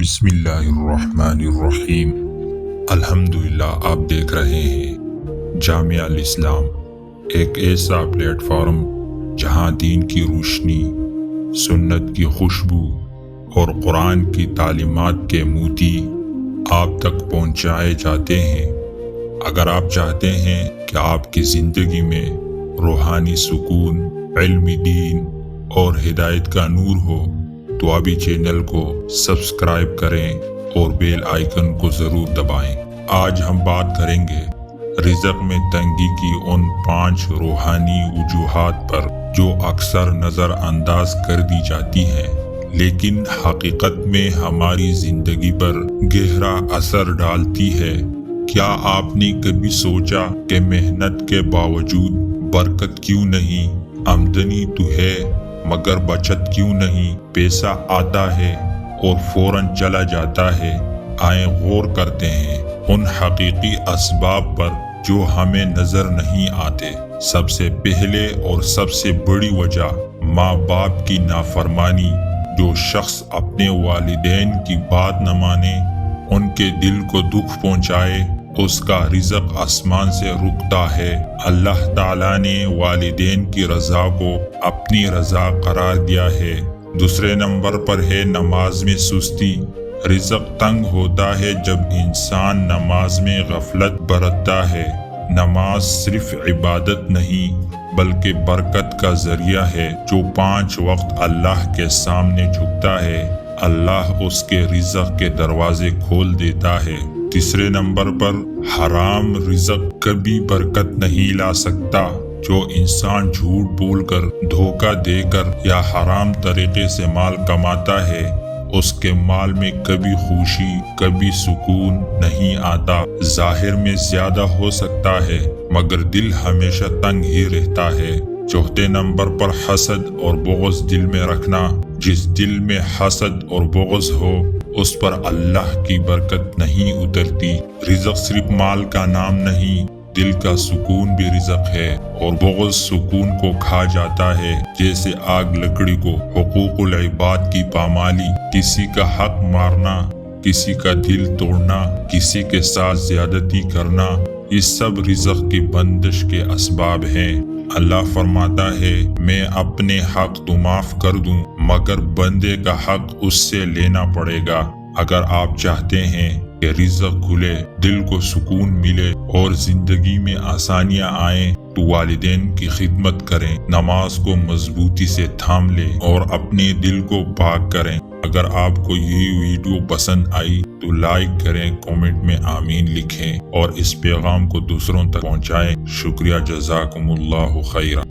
بسم اللہ الرحمن الرحیم۔ الحمدللہ آپ دیکھ رہے ہیں جامعہ الاسلام، ایک ایسا پلیٹ فارم جہاں دین کی روشنی، سنت کی خوشبو اور قرآن کی تعلیمات کے موتی آپ تک پہنچائے جاتے ہیں۔ اگر آپ چاہتے ہیں کہ آپ کی زندگی میں روحانی سکون، علمی دین اور ہدایت کا نور ہو تو ابھی چینل کو سبسکرائب کریں اور بیل آئیکن کو ضرور دبائیں۔ آج ہم بات کریں گے رزق میں تنگی کی ان 5 روحانی وجوہات پر جو اکثر نظر انداز کر دی جاتی ہیں لیکن حقیقت میں ہماری زندگی پر گہرا اثر ڈالتی ہے۔ کیا آپ نے کبھی سوچا کہ محنت کے باوجود برکت کیوں نہیں؟ آمدنی تو ہے مگر بچت کیوں نہیں؟ پیسہ آتا ہے اور فوراً چلا جاتا ہے۔ آئیں غور کرتے ہیں ان حقیقی اسباب پر جو ہمیں نظر نہیں آتے۔ سب سے پہلے اور سب سے بڑی وجہ ماں باپ کی نافرمانی۔ جو شخص اپنے والدین کی بات نہ مانے، ان کے دل کو دکھ پہنچائے، اس کا رزق آسمان سے رکتا ہے۔ اللہ تعالیٰ نے والدین کی رضا کو اپنی رضا قرار دیا ہے۔ دوسرے نمبر پر ہے نماز میں سستی۔ رزق تنگ ہوتا ہے جب انسان نماز میں غفلت برتتا ہے۔ نماز صرف عبادت نہیں بلکہ برکت کا ذریعہ ہے۔ جو 5 وقت اللہ کے سامنے جھکتا ہے، اللہ اس کے رزق کے دروازے کھول دیتا ہے۔ تیسرے نمبر پر حرام رزق کبھی برکت نہیں لا سکتا۔ جو انسان جھوٹ بول کر، دھوکہ دے کر یا حرام طریقے سے مال کماتا ہے، اس کے مال میں کبھی خوشی، کبھی سکون نہیں آتا۔ ظاہر میں زیادہ ہو سکتا ہے مگر دل ہمیشہ تنگ ہی رہتا ہے۔ چوتھے نمبر پر حسد اور بغض دل میں رکھنا۔ جس دل میں حسد اور بغض ہو اس پر اللہ کی برکت نہیں اترتی۔ رزق صرف مال کا نام نہیں، دل کا سکون بھی رزق ہے، اور بغض سکون کو کھا جاتا ہے جیسے آگ لکڑی کو۔ حقوق العباد کی پامالی، کسی کا حق مارنا، کسی کا دل توڑنا، کسی کے ساتھ زیادتی کرنا، یہ سب رزق کی بندش کے اسباب ہیں۔ اللہ فرماتا ہے میں اپنے حق تو معاف کر دوں مگر بندے کا حق اس سے لینا پڑے گا۔ اگر آپ چاہتے ہیں کہ رزق کھلے، دل کو سکون ملے اور زندگی میں آسانیاں آئیں تو والدین کی خدمت کریں، نماز کو مضبوطی سے تھام لیں اور اپنے دل کو پاک کریں۔ اگر آپ کو یہ ویڈیو پسند آئی تو لائک کریں، کامنٹ میں آمین لکھیں اور اس پیغام کو دوسروں تک پہنچائیں۔ شکریہ، جزاکم اللہ خیرا۔